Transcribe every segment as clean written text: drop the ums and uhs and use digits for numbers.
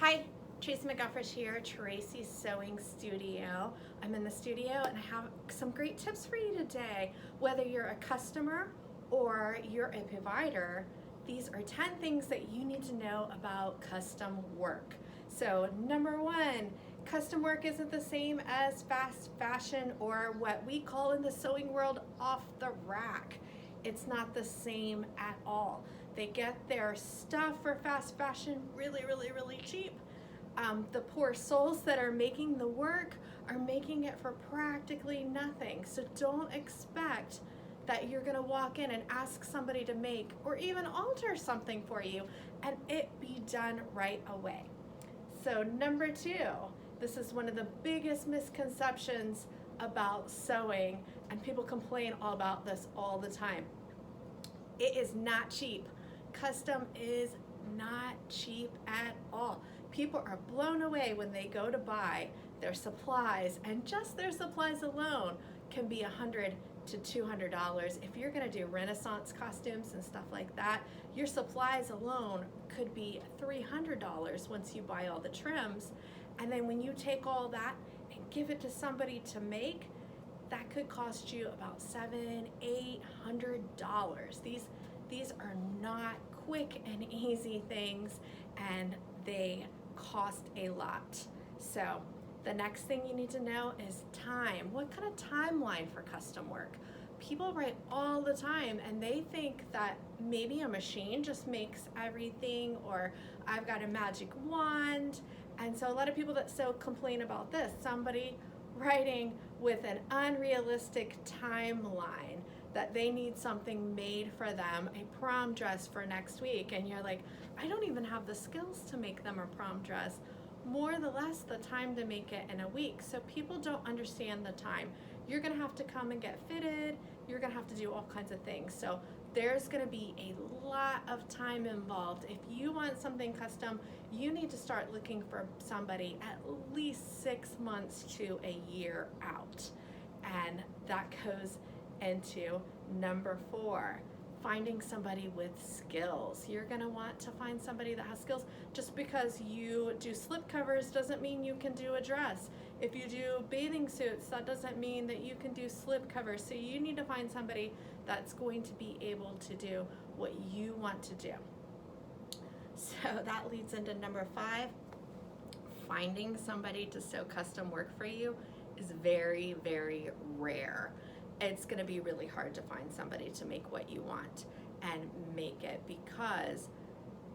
Hi, Tracy McGuffrish here, Tracy's Sewing Studio. I'm in the studio and I have some great tips for you today. Whether you're a customer or you're a provider, these are 10 things that you need to know about custom work. So number one, custom work isn't the same as fast fashion or what we call in the sewing world off the rack. It's not the same at all. They get their stuff for fast fashion really cheap. The poor souls that are making the work are making it for practically nothing. So don't expect that you're gonna walk in and ask somebody to make or even alter something for you and it be done right away. So number two, this is one of the biggest misconceptions about sewing, and people complain all about this all the time. It is not cheap. Custom is not cheap at all. People are blown away when they go to buy their supplies, and just their supplies alone can be $100 to $200. If you're gonna do Renaissance costumes and stuff like that, your supplies alone could be $300 once you buy all the trims. And then when you take all that and give it to somebody to make, that could cost you about $700-800. These are not quick and easy things, and they cost a lot. So the next thing you need to know is time. What kind of timeline for custom work? People write all the time and they think that maybe a machine just makes everything, or I've got a magic wand. And so a lot of people that sew complain about this. Somebody writing with an unrealistic timeline that they need something made for them, a prom dress for next week, and you're like, I don't even have the skills to make them a prom dress, more the less the time to make it in a week. So people don't understand the time. You're gonna have to come and get fitted, you're gonna have to do all kinds of things. So there's gonna be a lot of time involved. If you want something custom, you need to start looking for somebody at least 6 months to a year out. And that goes into number 4, finding somebody with skills. You're gonna want to find somebody that has skills. Just because you do slip covers doesn't mean you can do a dress. If you do bathing suits, that doesn't mean that you can do slip covers. So you need to find somebody that's going to be able to do what you want to do. So that leads into number 5. Finding somebody to sew custom work for you is very rare. It's gonna be really hard to find somebody to make what you want and make it, because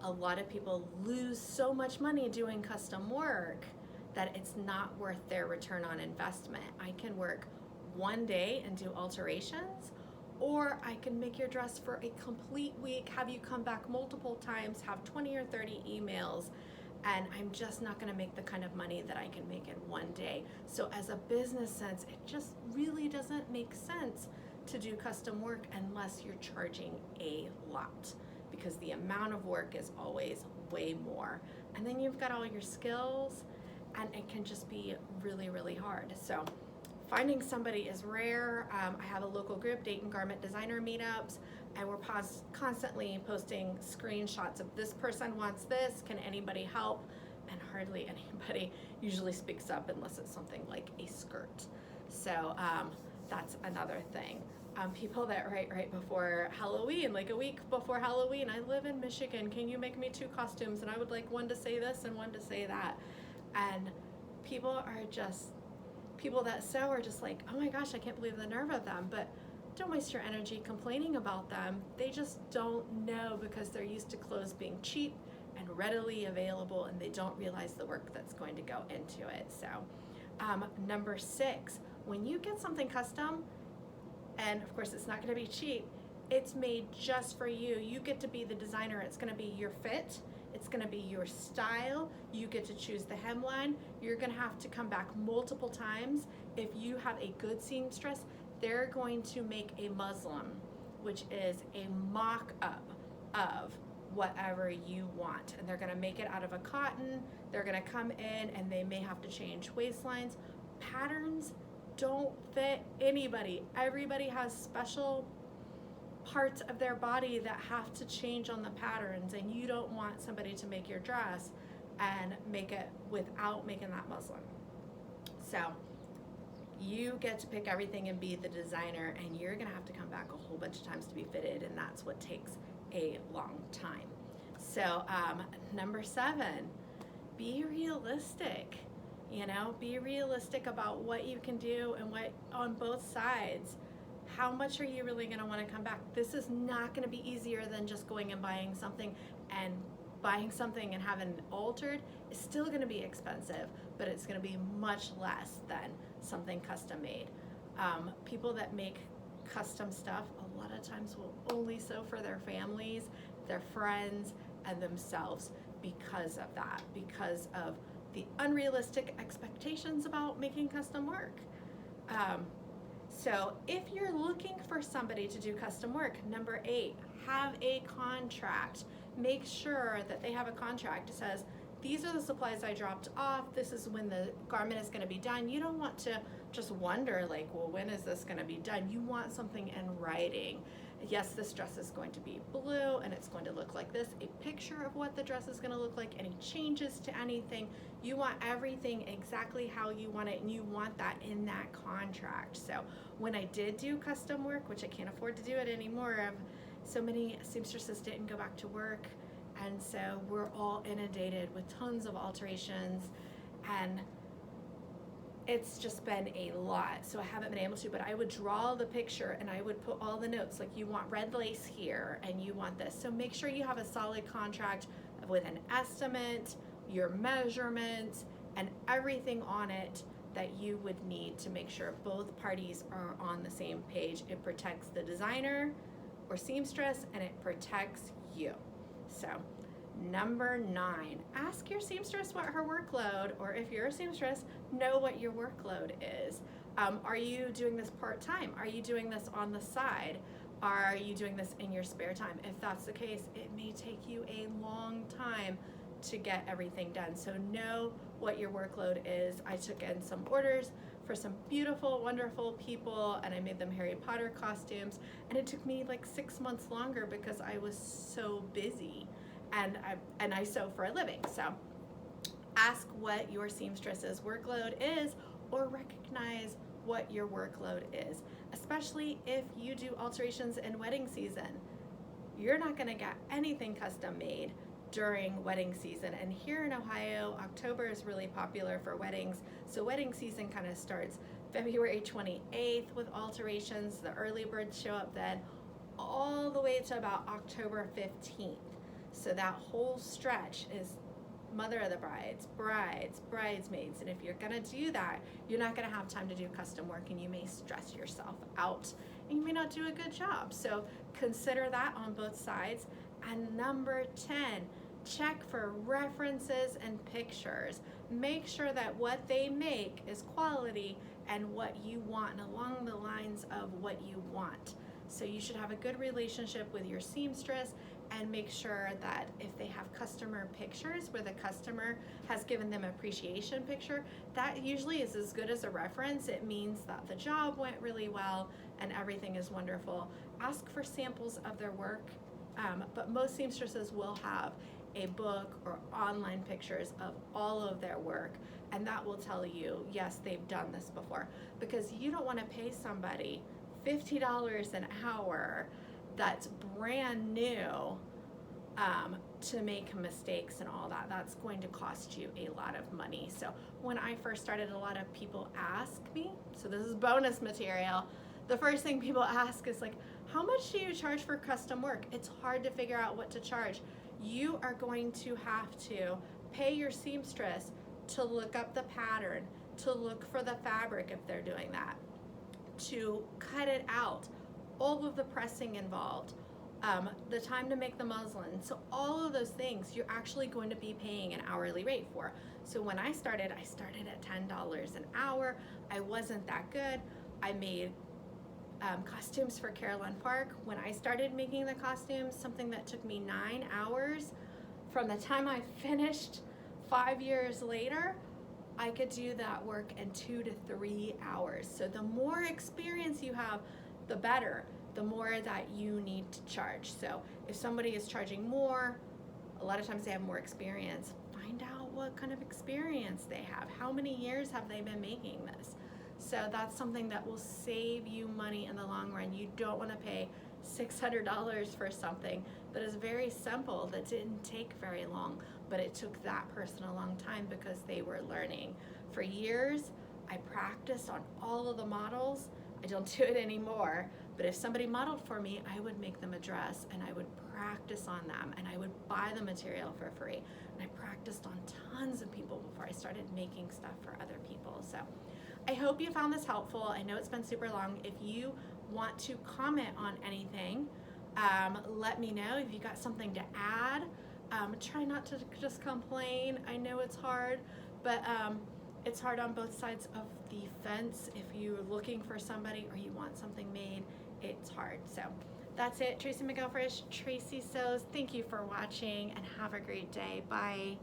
a lot of people lose so much money doing custom work that it's not worth their return on investment. I can work one day and do alterations, or I can make your dress for a complete week, have you come back multiple times, have 20 or 30 emails, and I'm just not gonna make the kind of money that I can make in one day. So as a business sense, it just really doesn't make sense to do custom work unless you're charging a lot, because the amount of work is always way more. And then you've got all your skills, and it can just be really hard. So finding somebody is rare. I have a local group, Dayton Garment Designer Meetups, and we're constantly posting screenshots of this person wants this, can anybody help? And hardly anybody usually speaks up unless it's something like a skirt. So that's another thing. People that write right before Halloween, like a week before Halloween, I live in Michigan, can you make me 2 costumes? And I would like one to say this and one to say that. And people that sew are just like, oh my gosh, I can't believe the nerve of them. But don't waste your energy complaining about them. They just don't know, because they're used to clothes being cheap and readily available, and they don't realize the work that's going to go into it. So number 6, when you get something custom, and of course it's not going to be cheap, it's made just for you. You get to be the designer. It's going to be your fit. It's gonna be your style. You get to choose the hemline. You're gonna have to come back multiple times. If you have a good seamstress, they're going to make a muslin, which is a mock-up of whatever you want. And they're gonna make it out of a cotton. They're gonna come in and they may have to change waistlines. Patterns don't fit anybody. Everybody has special parts of their body that have to change on the patterns, and you don't want somebody to make your dress and make it without making that muslin. So you get to pick everything and be the designer, and you're gonna have to come back a whole bunch of times to be fitted, and that's what takes a long time. So number 7, be realistic. Be realistic about what you can do and what on both sides. How much are you really going to want to come back? This is not going to be easier than just going and buying something and having it altered. It's still going to be expensive, but it's going to be much less than something custom made. People that make custom stuff a lot of times will only sew for their families, their friends, and themselves because of that, because of the unrealistic expectations about making custom work. So if you're looking for somebody to do custom work, number 8, have a contract. Make sure that they have a contract that says, these are the supplies I dropped off, this is when the garment is going to be done. You don't want to just wonder like, well, when is this going to be done? You want something in writing. Yes, this dress is going to be blue and it's going to look like this, a picture of what the dress is going to look like, any changes to anything. You want everything exactly how you want it, and you want that in that contract. So when I did do custom work, which I can't afford to do it anymore, so many seamstresses didn't go back to work, and so we're all inundated with tons of alterations, and it's just been a lot, so I haven't been able to, but I would draw the picture and I would put all the notes, like you want red lace here and you want this. So make sure you have a solid contract with an estimate, your measurements, and everything on it that you would need to make sure both parties are on the same page. It protects the designer or seamstress, and it protects you. So number 9, ask your seamstress what her workload, or if you're a seamstress, know what your workload is. Are you doing this part-time? Are you doing this on the side? Are you doing this in your spare time? If that's the case, it may take you a long time to get everything done. So know what your workload is. I took in some orders for some beautiful, wonderful people, and I made them Harry Potter costumes, and it took me like 6 months longer because I was so busy. And I sew for a living. So ask what your seamstress's workload is, or recognize what your workload is, especially if you do alterations in wedding season. You're not going to get anything custom made during wedding season, and here in Ohio, October is really popular for weddings, so wedding season kind of starts February 28th with alterations. The early birds show up then all the way to about October 15th. So that whole stretch is mother of the brides, bridesmaids, and if you're gonna do that, you're not gonna have time to do custom work, and you may stress yourself out, and you may not do a good job. So consider that on both sides. And number 10, check for references and pictures. Make sure that what they make is quality and what you want, and along the lines of what you want. So you should have a good relationship with your seamstress, and make sure that if they have customer pictures where the customer has given them appreciation picture, that usually is as good as a reference. It means that the job went really well and everything is wonderful. Ask for samples of their work, but most seamstresses will have a book or online pictures of all of their work, and that will tell you, yes, they've done this before, because you don't want to pay somebody $50 an hour that's brand new to make mistakes and all that. That's going to cost you a lot of money. So when I first started, a lot of people ask me, so this is bonus material, the first thing people ask is like, how much do you charge for custom work? It's hard to figure out what to charge. You are going to have to pay your seamstress to look up the pattern, to look for the fabric if they're doing that, to cut it out, all of the pressing involved, the time to make the muslin. So all of those things you're actually going to be paying an hourly rate for. So when I started at $10 an hour. I wasn't that good. I made costumes for Caroline Park. When I started making the costumes, something that took me 9 hours, from the time I finished 5 years later, I could do that work in 2 to 3 hours. So the more experience you have, the better, the more that you need to charge. So if somebody is charging more, A lot of times they have more experience. Find out what kind of experience they have. How many years have they been making this? So that's something that will save you money in the long run. You don't want to pay $600 for something that is very simple, that didn't take very long, but it took that person a long time because they were learning. For years, I practiced on all of the models. I don't do it anymore, but if somebody modeled for me, I would make them a dress and I would practice on them and I would buy the material for free. And I practiced on tons of people before I started making stuff for other people. So I hope you found this helpful. I know it's been super long. If you want to comment on anything, let me know. If you got something to add, try not to just complain. I know it's hard, but it's hard on both sides of the fence. If you're looking for somebody or you want something made, it's hard. So that's it. Tracy McGilfresh, Tracy Sews. Thank you for watching and have a great day. Bye.